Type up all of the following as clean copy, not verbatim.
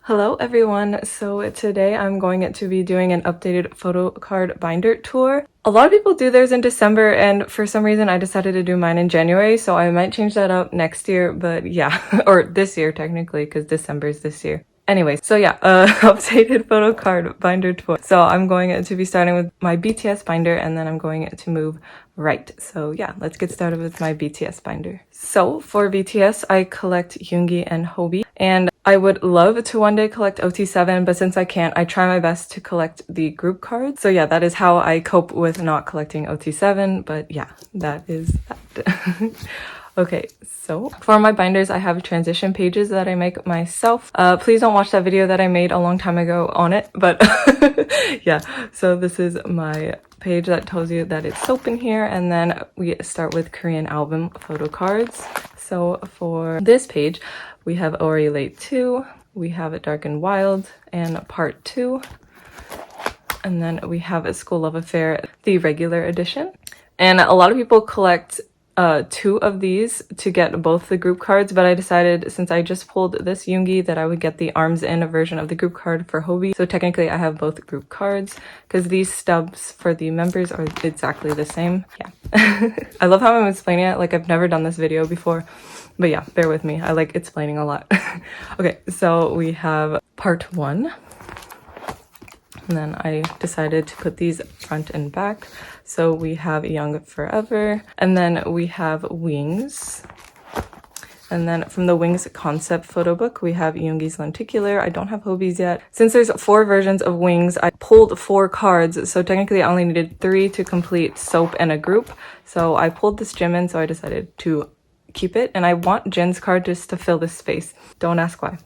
Hello everyone, so today I'm going to be doing an updated photo card binder tour. A lot of people do theirs in December and for some reason I decided to do mine in January, so I might change that up next year, but yeah, or this year technically because December is this year. Anyways, so yeah, updated photo card binder tour. So I'm going to be starting with my BTS binder and then I'm going to move right. So yeah, let's get started with my BTS binder. So for BTS, I collect yoongi and hobi, and I would love to one day collect OT7, but since I can't, I try my best to collect the group cards. So yeah, that is how I cope with not collecting OT7, but yeah, that is that. Okay, so for my binders, I have transition pages that I make myself. Please don't watch that video that I made a long time ago on it, but yeah, so this is my page that tells you that it's soap in here, and then we start with Korean album photo cards. So for this page, we have Ori Late 2, we have it Dark and Wild, and Part 2, and then we have a School Love Affair, the regular edition. And a lot of people collect two of these to get both the group cards, but I decided since I just pulled this yoongi that I would get the arms in version of the group card for hobi. So technically I have both group cards because these stubs for the members are exactly the same. Yeah. I love how I'm explaining it like I've never done this video before, but yeah, bear with me. I like explaining a lot. Okay, so we have part 1. And then I decided to put these front and back. So we have Young Forever, and then we have Wings. And then from the Wings concept photo book, we have Yoongi's Lenticular. I don't have Hobi's yet. Since there's 4 versions of Wings, I pulled 4 cards. So technically I only needed 3 to complete Soap and a group. So I pulled this Jimin, so I decided to keep it, and I want Jin's card just to fill this space. Don't ask why.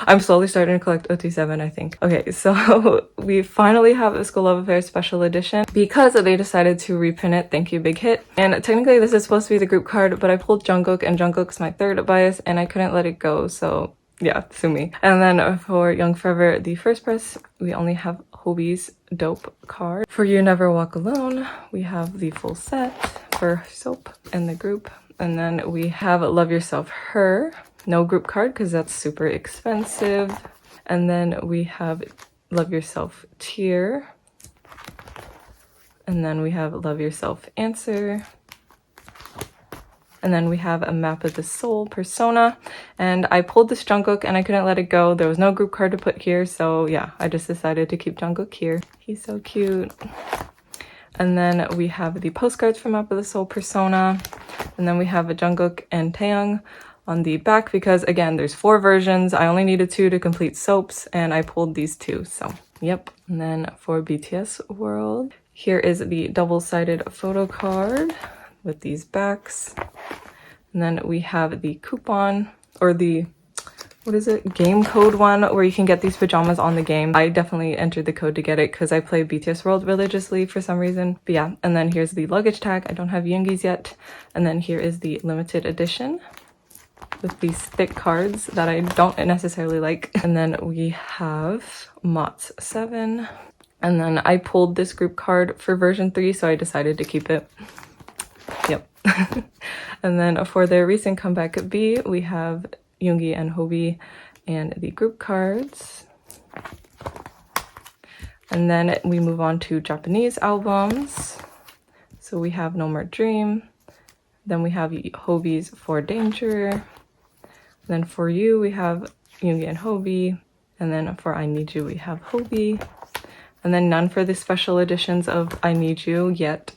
I'm slowly starting to collect OT7, I think. Okay, so we finally have a School Love Affair special edition because they decided to reprint it. Thank you, Big Hit. And technically this is supposed to be the group card, but I pulled Jungkook, and Jungkook's my 3rd bias, and I couldn't let it go, so yeah, sue me. And then for Young Forever, the first press, we only have Hobi's Dope card. For You Never Walk Alone, we have the full set for Soap and the group. And then we have Love Yourself Her, no group card because that's super expensive. And then we have Love Yourself Tear. And then we have Love Yourself Answer. And then we have a Map of the Soul Persona. And I pulled this Jungkook and I couldn't let it go. There was no group card to put here. So yeah, I just decided to keep Jungkook here. He's so cute. And then we have the postcards from Map of the Soul Persona. And then we have a Jungkook and Taeyang on the back because, again, there's 4 versions. I only needed 2 to complete Soaps, and I pulled these 2, so yep. And then for BTS World, here is the double-sided photo card with these backs. And then we have the coupon, or the game code one, where you can get these pajamas on the game. I definitely entered the code to get it because I play BTS World religiously for some reason. But yeah, and then here's the luggage tag. I don't have Yoongi's yet. And then here is the limited edition with these thick cards that I don't necessarily like. And then we have Mott's 7. And then I pulled this group card for version 3, so I decided to keep it. Yep. And then for their recent comeback B, we have Yoongi and Hobi and the group cards. And then we move on to Japanese albums. So we have No More Dream. Then we have Hobi's For Danger. Then for You, we have Yoongi and Hobi. And then for I Need You, we have Hobi. And then none for the special editions of I Need You yet.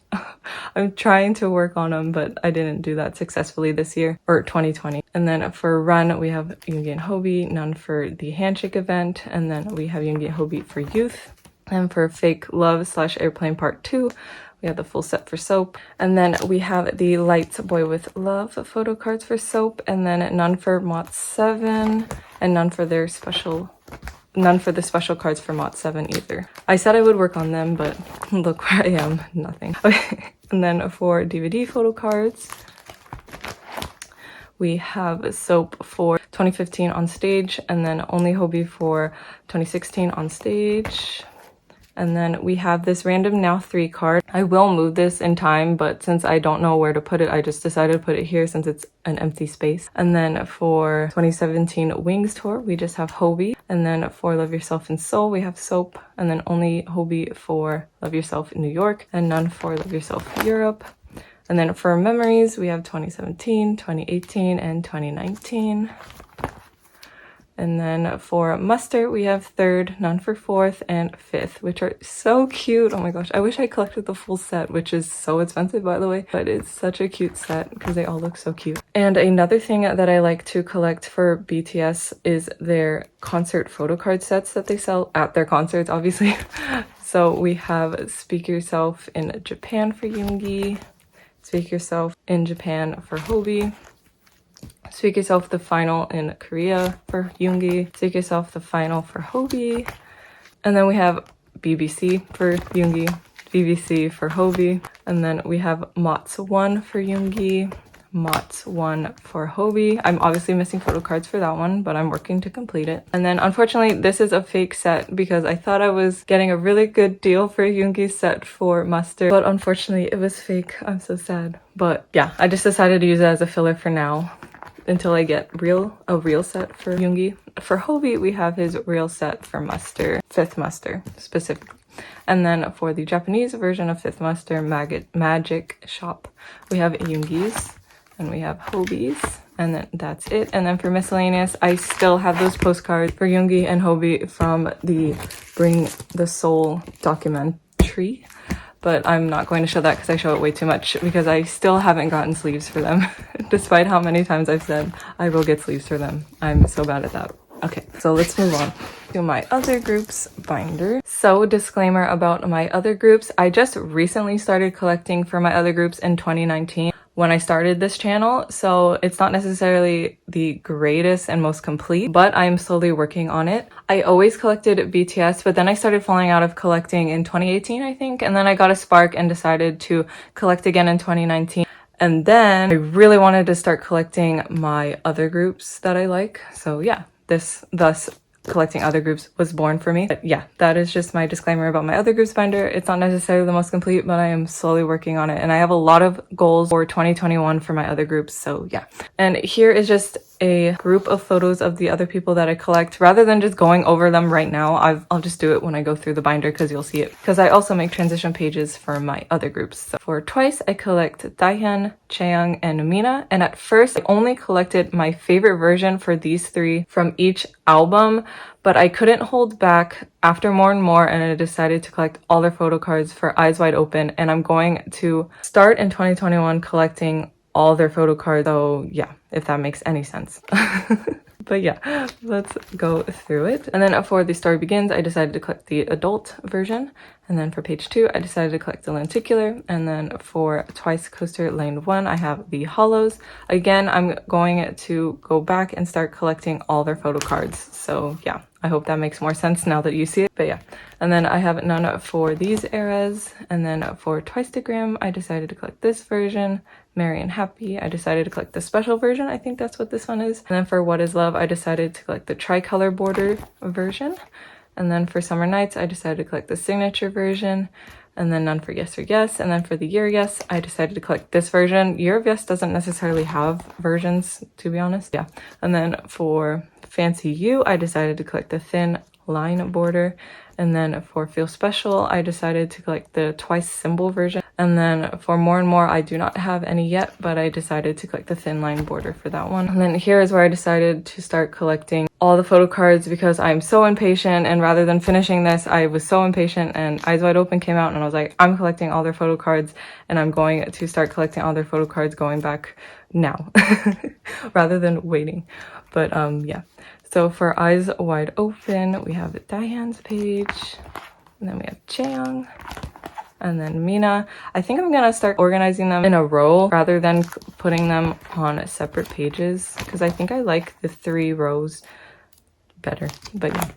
I'm trying to work on them, but I didn't do that successfully this year, or 2020. And then for Run, we have Yoongi and Hobi, none for the Handshake event. And then we have Yoongi and Hobi for Youth. And for Fake Love / Airplane Part 2, we have the full set for Soap. And then we have the Lights Boy with Love photo cards for Soap. And then none for Mott 7, and none for the special cards for Mott 7 either. I said I would work on them, but look where I am, nothing. Okay, and then for DVD photo cards, we have Soap for 2015 on stage, and then only Hobi for 2016 on stage. And then we have this random Now 3 card. I will move this in time, but since I don't know where to put it, I just decided to put it here since it's an empty space. And then for 2017 Wings Tour, we just have Hobie. And then for Love Yourself in Seoul, we have Soap. And then only Hobie for Love Yourself in New York and none for Love Yourself Europe. And then for Memories, we have 2017, 2018, and 2019. And then for Muster, we have 3rd, none for 4th, and 5th, which are so cute. Oh my gosh, I wish I collected the full set, which is so expensive, by the way. But it's such a cute set because they all look so cute. And another thing that I like to collect for BTS is their concert photo card sets that they sell at their concerts, obviously. So we have Speak Yourself in Japan for Yoongi, Speak Yourself in Japan for Hobie, Speak Yourself the Final in Korea for Yoongi, Speak Yourself the Final for Hobie, and then we have BBC for Yoongi, BBC for Hobie, and then we have MOTS 1 for Yoongi, MOTS 1 for Hobie. I'm obviously missing photo cards for that one, but I'm working to complete it. And then unfortunately, this is a fake set because I thought I was getting a really good deal for Yoongi's set for Muster, but unfortunately it was fake. I'm so sad. But yeah, I just decided to use it as a filler for now until I get a real set for Yoongi. For Hobie, we have his real set for Muster, 5th Muster specifically. And then for the Japanese version of 5th Muster Magic Shop, we have Yoongi's and we have Hobie's, and then that's it. And then for Miscellaneous, I still have those postcards for Yoongi and Hobie from the Bring the Soul documentary. But I'm not going to show that because I show it way too much because I still haven't gotten sleeves for them. Despite how many times I've said I will get sleeves for them. I'm so bad at that. Okay, so let's move on to my other groups binder. So disclaimer about my other groups. I just recently started collecting for my other groups in 2019 when I started this channel. So it's not necessarily the greatest and most complete, but I'm slowly working on it. I always collected BTS, but then I started falling out of collecting in 2018, I think. And then I got a spark and decided to collect again in 2019. And then I really wanted to start collecting my other groups that I like. So yeah, thus collecting other groups was born for me. But yeah, that is just my disclaimer about my other groups binder. It's not necessarily the most complete, but I am slowly working on it. And I have a lot of goals for 2021 for my other groups. So yeah. And here is just a group of photos of the other people that I collect. Rather than just going over them right now, I'll just do it when I go through the binder because you'll see it. Because I also make transition pages for my other groups. So for Twice, I collect Daehyun, Chaeyoung, and Mina. And at first, I only collected my favorite version for these 3 from each album, but I couldn't hold back after more and more, and I decided to collect all their photo cards for Eyes Wide Open. And I'm going to start in 2021 collecting all their photo cards. So yeah, if that makes any sense. But yeah, let's go through it. And then for The Story Begins, I decided to collect the adult version. And then for page 2, I decided to collect the lenticular. And then for Twice Coaster Lane 1, I have the hollows. Again, I'm going to go back and start collecting all their photo cards. So yeah, I hope that makes more sense now that you see it. But yeah, and then I have none for these eras. And then for Twice-tagram, I decided to collect this version. Merry and Happy, I decided to collect the special version. I think that's what this one is. And then for What Is Love, I decided to collect the tricolor border version. And then for Summer Nights, I decided to collect the signature version. And then none for Yes or Yes. And then for the Year of Yes, I decided to collect this version. Year of Yes doesn't necessarily have versions, to be honest. Yeah. And then for Fancy You, I decided to collect the thin line border. And then for Feel Special, I decided to collect the Twice symbol version. And then for More and More, I do not have any yet, but I decided to collect the thin line border for that one. And then here is where I decided to start collecting all the photo cards because I'm so impatient. And rather than finishing this, I was so impatient, and Eyes Wide Open came out and I was like, I'm collecting all their photo cards, and I'm going to start collecting all their photo cards going back now rather than waiting. But yeah. So for Eyes Wide Open, we have Daehyun's page, and then we have Chaeyoung, and then Mina. I think I'm gonna start organizing them in a row rather than putting them on separate pages because I think I like the 3 rows better. But yeah.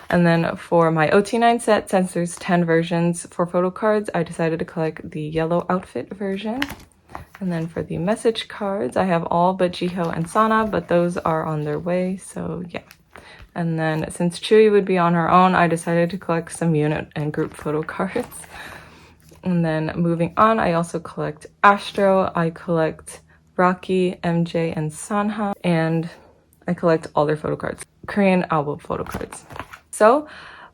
And then for my OT9 set, since there's 10 versions for photo cards, I decided to collect the yellow outfit version. And then for the message cards, I have all but Jiho and Sana, but those are on their way, so yeah. And then since Chewy would be on her own, I decided to collect some unit and group photo cards. And then moving on, I also collect Astro, I collect Rocky, MJ, and Sanha, and I collect all their photo cards, Korean album photo cards. So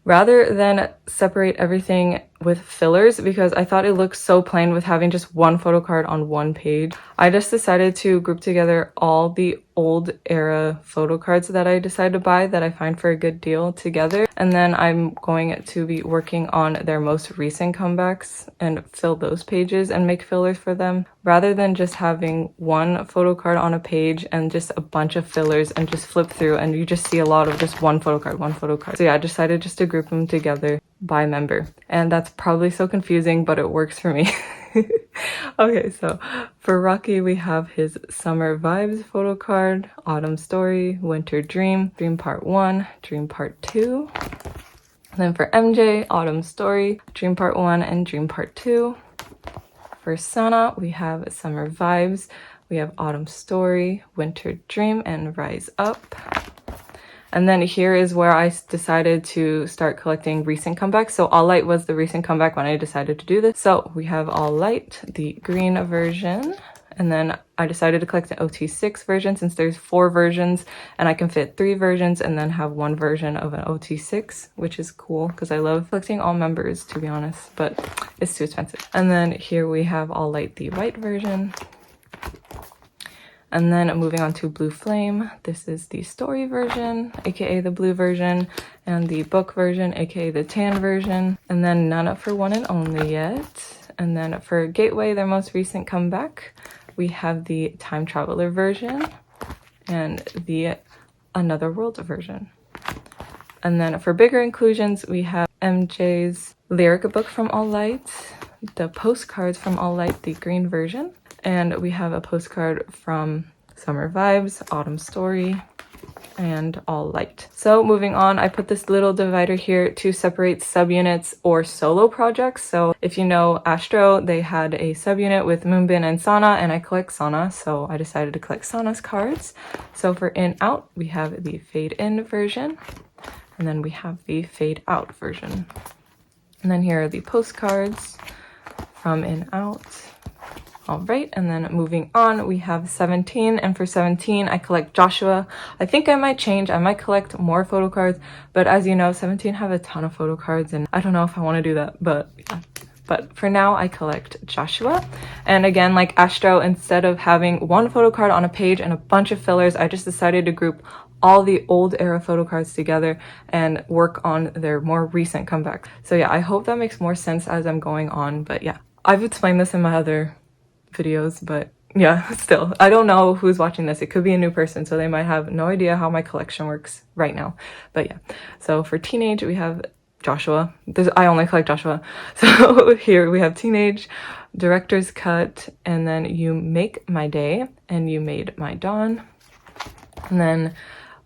rather than separate everything with fillers, because I thought it looked so plain with having just one photo card on one page, I just decided to group together all the old era photo cards that I decided to buy that I find for a good deal together. And then I'm going to be working on their most recent comebacks and fill those pages and make fillers for them, rather than just having one photo card on a page and just a bunch of fillers and just flip through and you just see a lot of just one photo card, one photo card. So yeah, I decided just to group them together by member. And that's probably so confusing, but it works for me. Okay, so for Rocky, we have his Summer Vibes photo card, Autumn Story, Winter Dream, Dream Part 1, Dream Part 2. And then for MJ, Autumn Story, Dream Part 1, and Dream Part 2. For Sana, we have Summer Vibes, we have Autumn Story, Winter Dream, and Rise Up. And then here is where I decided to start collecting recent comebacks. So All Light was the recent comeback when I decided to do this. So we have All Light, the green version. And then I decided to collect the OT6 version since there's 4 versions and I can fit 3 versions and then have 1 version of an OT6, which is cool because I love collecting all members, to be honest, but it's too expensive. And then here we have All Light, the white version. And then moving on to Blue Flame, this is the story version, aka the blue version, and the book version, aka the tan version. And then None for One and Only yet. And then for Gateway, their most recent comeback, we have the Time Traveler version and the Another World version. And then for bigger inclusions, we have MJ's lyric book from All Light, the postcards from All Light, the green version. And we have a postcard from Summer Vibes, Autumn Story, and All Light. So moving on, I put this little divider here to separate subunits or solo projects. So if you know Astro, they had a subunit with Moonbin and Sana, and I collect Sana, so I decided to collect Sana's cards. So for In Out, we have the Fade In version, and then we have the Fade Out version. And then here are the postcards from In Out. All right, and then moving on, we have 17, and for 17, I collect Joshua. I think I might change. I might collect more photo cards, but as you know, 17 have a ton of photo cards, and I don't know if I want to do that, but yeah. But for now, I collect Joshua. And again, like Astro, instead of having one photo card on a page and a bunch of fillers, I just decided to group all the old era photo cards together and work on their more recent comebacks. So yeah, I hope that makes more sense as I'm going on, but yeah. I've explained this in my other videos, but yeah, still, I don't know who's watching this. It could be a new person, so they might have no idea how my collection works right now. But yeah, so for Teenage, we have Joshua. I only collect Joshua. So here we have Teenage, Director's Cut, and then You Make My Day, and You Made My Dawn. And then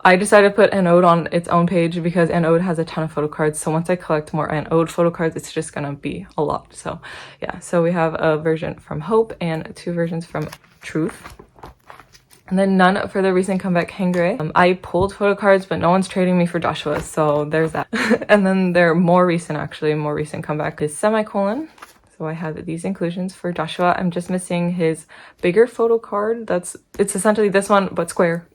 I decided to put An Ode on its own page because An Ode has a ton of photo cards. So once I collect more An Ode photo cards, it's just gonna be a lot. So yeah, so we have a version from Hope and 2 versions from Truth. And then None for the recent comeback Hangre. I pulled photo cards, but no one's trading me for Joshua, so there's that. And then their more recent comeback is Semicolon. So I have these inclusions for Joshua. I'm just missing his bigger photo card. It's essentially this one, but square.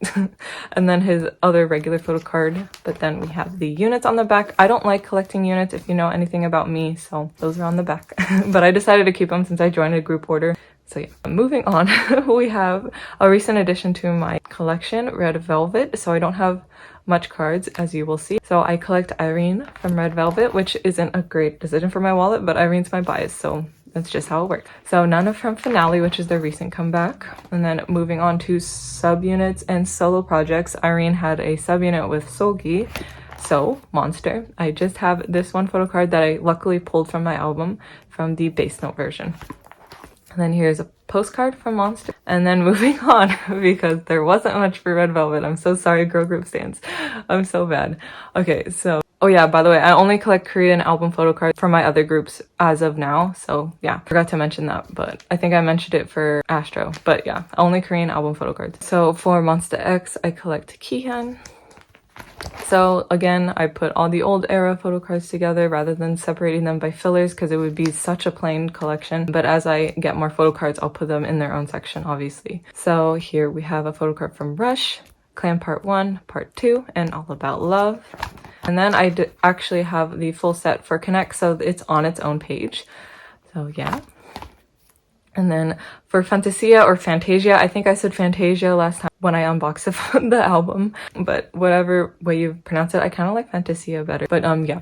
And then his other regular photo card. But then we have the units on the back. I don't like collecting units if you know anything about me, so those are on the back. But I decided to keep them since I joined a group order. So yeah, moving on, we have a recent addition to my collection, Red Velvet. So I don't have much cards, as you will see. So I collect Irene from Red Velvet, which isn't a great decision for my wallet, but Irene's my bias, so that's just how it works. So None from Finale, which is their recent comeback. And then moving on to subunits and solo projects, Irene had a subunit with Solgi. So Monster. I just have this one photo card that I luckily pulled from my album from the base note version. And then here's a postcard from Monster. And then moving on, because there wasn't much for Red Velvet. I'm so sorry, girl group stands. I'm so bad. Okay, so, oh yeah, by the way, I only collect Korean album photo cards for my other groups as of now. So yeah, forgot to mention that, but I think I mentioned it for Astro. But yeah, only Korean album photo cards. So for Monsta X, I collect Kihyun. So again, I put all the old era photo cards together rather than separating them by fillers because it would be such a plain collection. But as I get more photo cards, I'll put them in their own section, obviously. So here we have a photo card from Rush, Clan Part 1, Part 2, and All About Love. And then I actually have the full set for Connect, so it's on its own page. So yeah. And then for Fantasia or Fantasia, I think I said Fantasia last time when I unboxed the album, but whatever way you pronounce it, I kind of like Fantasia better. But yeah,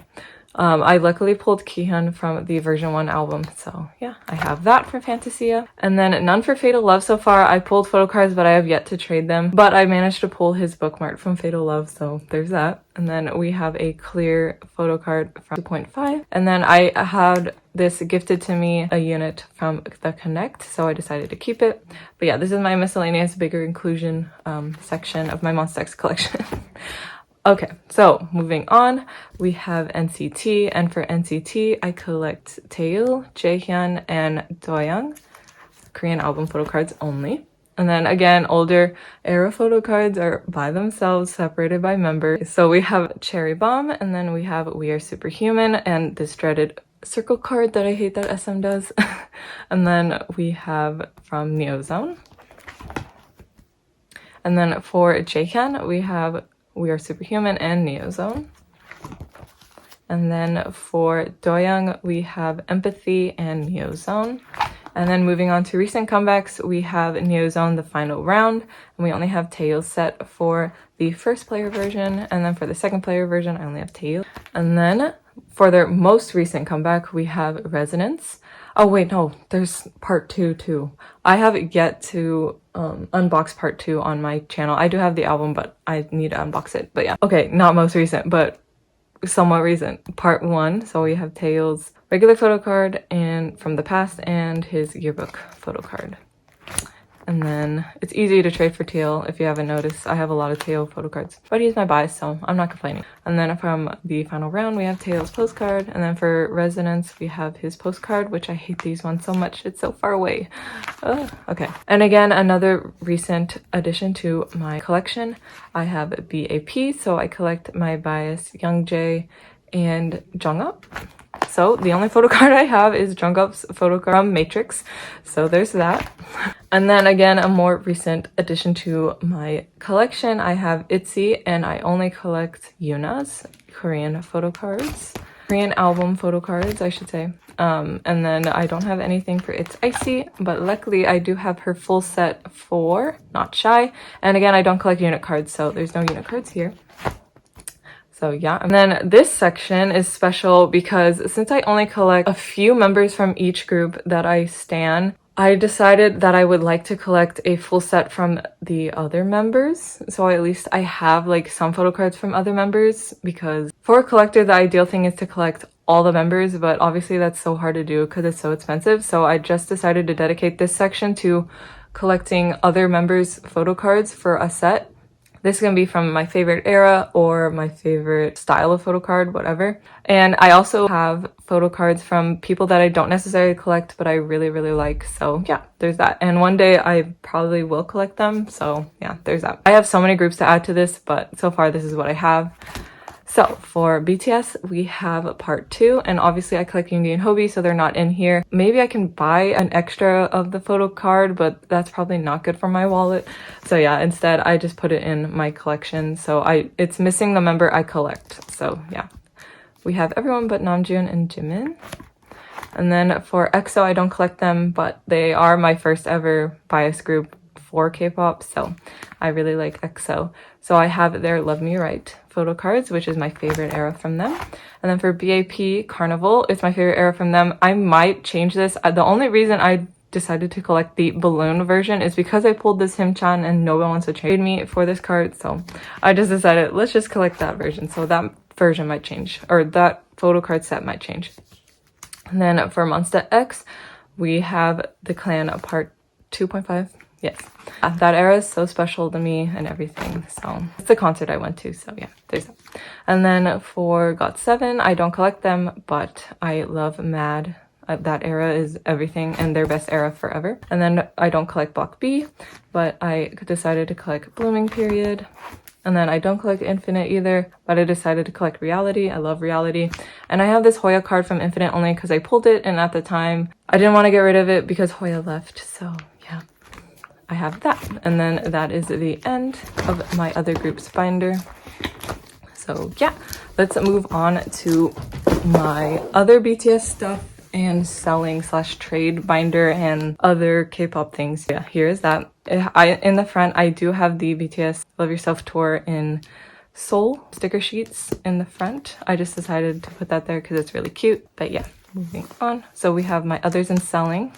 I luckily pulled Kihyun from the version 1 album, so yeah, I have that for Fantasia. And then none for Fatal Love so far. I pulled photo cards, but I have yet to trade them. But I managed to pull his bookmark from Fatal Love, so there's that. And then we have a clear photo card from 2.5. And then I had this gifted to me a unit from the Connect, so I decided to keep it. But yeah, this is my miscellaneous bigger inclusion section of my Monsta X collection. Okay, so moving on, we have NCT, and for NCT, I collect Taeil, Jaehyun, and Doyoung, Korean album photo cards only. And then again, older era photo cards are by themselves, separated by members. So we have Cherry Bomb, and then we have We Are Superhuman, and this dreaded circle card that I hate that SM does. And then we have from Neozone. And then for Jaehyun, we have We Are Superhuman and Neozone. And then for Doyoung, we have Empathy and Neozone. And then moving on to recent comebacks, we have Neozone The Final Round, and we only have Taeil set for the first player version, and then for the second player version, I only have Taeil. And then for their most recent comeback, we have Resonance. Oh wait, no, there's part 2 too. I have yet to unbox part 2 on my channel. I do have the album, but I need to unbox it. But yeah, okay, not most recent, but somewhat recent. Part 1, so we have Taeil's regular photo card and from the past and his yearbook photo card. And then it's easy to trade for Taeil. If you haven't noticed, I have a lot of Taeil photo cards, but he's my bias, so I'm not complaining. And then from the final round, we have Taeil's postcard. And then for Resonance, we have his postcard, which I hate these ones so much. It's so far away. Okay. And again, another recent addition to my collection, I have B.A.P. So I collect my bias Youngjae and Jungkook. So the only photo card I have is Jungkook's photo card from Matrix. So there's that. And then again, a more recent addition to my collection, I have ITZY, and I only collect Yuna's Korean photo cards. Korean album photo cards, I should say. And then I don't have anything for It's Icy, but luckily I do have her full set for Not Shy. And again, I don't collect unit cards, so there's no unit cards here. So yeah, and then this section is special because since I only collect a few members from each group that I stan, I decided that I would like to collect a full set from the other members. So at least I have like some photo cards from other members, because for a collector, the ideal thing is to collect all the members, but obviously that's so hard to do because it's so expensive. So I just decided to dedicate this section to collecting other members' photo cards for a set. This is going to be from my favorite era or my favorite style of photo card, whatever. And I also have photo cards from people that I don't necessarily collect, but I really, really like. So yeah, there's that. And one day I probably will collect them. So yeah, there's that. I have so many groups to add to this, but so far this is what I have. So for BTS, we have part 2, and obviously I collect Yoongi and Hobi, so they're not in here. Maybe I can buy an extra of the photo card, but that's probably not good for my wallet. So yeah, instead I just put it in my collection. So it's missing the member I collect. So yeah, we have everyone but Namjoon and Jimin. And then for EXO, I don't collect them, but they are my first ever bias group for K-pop, so I really like EXO. So I have their Love Me Right photo cards, which is my favorite era from them. And then for BAP Carnival, it's my favorite era from them. I might change this. The only reason I decided to collect the balloon version is because I pulled this Himchan and no one wants to trade me for this card, so I just decided let's just collect that version. So that version might change, or that photo card set might change. And then for Monsta X, we have the Clan part 2.5. Yes, that era is so special to me and everything. So it's the concert I went to, so yeah, there's that. And then for GOT7, I don't collect them, but I love Mad. That era is everything and their best era forever. And then I don't collect Block B, but I decided to collect Blooming Period. And then I don't collect Infinite either, but I decided to collect Reality. I love Reality. And I have this Hoya card from Infinite only because I pulled it, and at the time I didn't want to get rid of it because Hoya left. So yeah, I have that. And then that is the end of my other group's binder. So yeah, let's move on to my other BTS stuff and selling / trade binder and other K-pop things. Yeah, here's that. In the front, I do have the BTS Love Yourself tour in Seoul sticker sheets in the front. I just decided to put that there because it's really cute. But yeah, moving on. So we have my others in selling.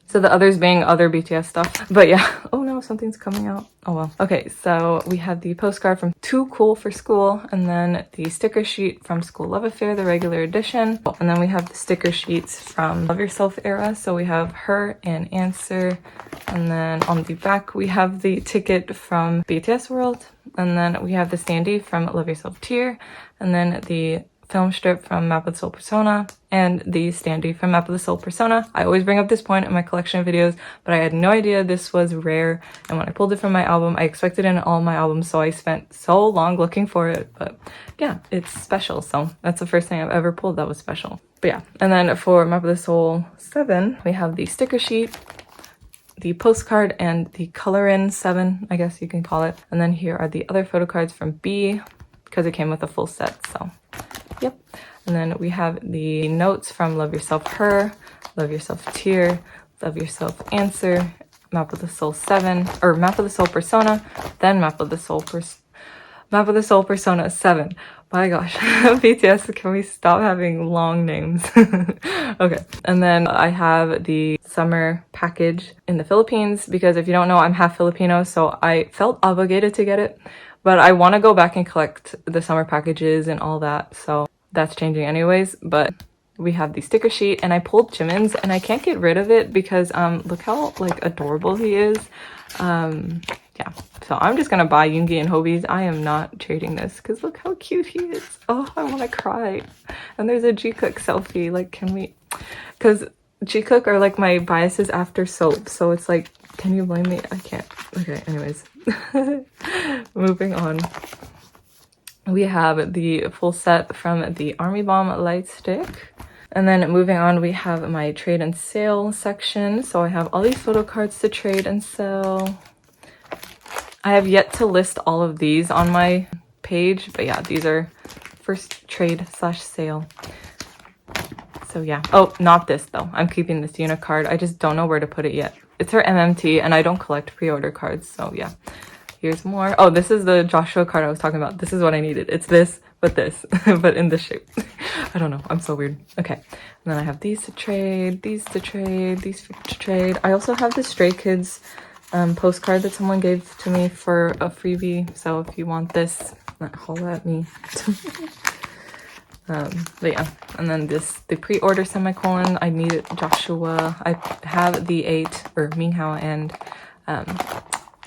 So the others being other BTS stuff. But yeah, oh no, something's coming out. Oh well. Okay, so we have the postcard from Too Cool for School, and then the sticker sheet from School Love Affair, the regular edition. And then we have the sticker sheets from Love Yourself era. So we have Her and Answer. And then on the back, we have the ticket from BTS World. And then we have the standee from Love Yourself Tier. And then the film strip from Map of the Soul Persona and the standee from Map of the Soul Persona. I always bring up this point in my collection videos, but I had no idea this was rare, and when I pulled it from my album, I expected it in all my albums, so I spent so long looking for it. But yeah, it's special, so that's the first thing I've ever pulled that was special. But yeah, and then for Map of the Soul 7, we have the sticker sheet, the postcard, and the color in 7, I guess you can call it. And then here are the other photo cards from B, because it came with a full set, so yep. And then we have the notes from Love Yourself Her, Love Yourself Tier, Love Yourself Answer, Map of the Soul 7, or Map of the Soul Persona, then Map of the Soul Persona 7. My gosh, BTS, can we stop having long names? Okay, and then I have the summer package in the Philippines because if you don't know, I'm half Filipino, so I felt obligated to get it. But I want to go back and collect the summer packages and all that, so that's changing anyways. But we have the sticker sheet, and I pulled Jimin's, and I can't get rid of it because look how like adorable he is. Yeah, so I'm just gonna buy Yoongi and Hobi's. I am not trading this because look how cute he is. Oh, I want to cry. And there's a Jikook selfie. Like, can we? Because Jikook are like my biases after soap, so it's like, can you blame me? I can't. Okay, anyways. Moving on. We have the full set from the Army Bomb light stick. And then moving on, we have my trade and sale section. So I have all these photo cards to trade and sell. I have yet to list all of these on my page, but yeah, these are first trade / sale. So yeah. Oh, not this though. I'm keeping this unit card. I just don't know where to put it yet. It's her MMT, and I don't collect pre-order cards, so yeah. Here's more. Oh, this is the Joshua card I was talking about. This is what I needed. It's this, but in this shape. I don't know. I'm so weird. Okay. And then I have these to trade, these to trade, these to trade. I also have the Stray Kids postcard that someone gave to me for a freebie. So if you want this, holla at me. But yeah, and then the pre-order semicolon, I needed Joshua. I have the 8 or Minghao and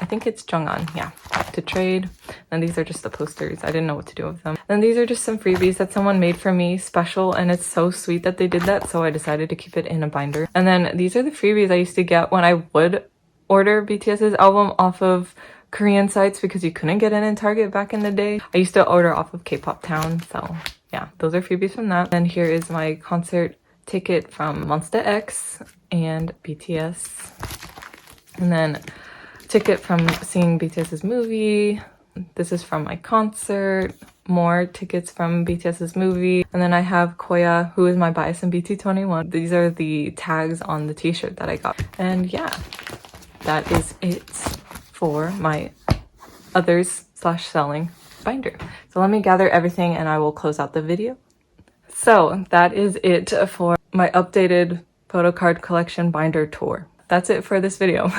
I think it's Jonghan, yeah, to trade. And these are just the posters. I didn't know what to do with them. And these are just some freebies that someone made for me special, and it's so sweet that they did that, so I decided to keep it in a binder. And then these are the freebies I used to get when I would order BTS's album off of Korean sites because you couldn't get it in Target back in the day. I used to order off of Kpop Town, so yeah, those are freebies from that. And here is my concert ticket from Monsta X and BTS. And then ticket from seeing BTS's movie. This is from my concert. More tickets from BTS's movie. And then I have Koya, who is my bias in BT21. These are the tags on the t-shirt that I got. And yeah, that is it for my others / selling binder. So let me gather everything and I will close out the video. So that is it for my updated photo card collection binder tour. That's it for this video.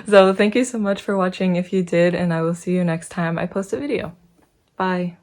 So thank you so much for watching if you did, and I will see you next time I post a video. Bye.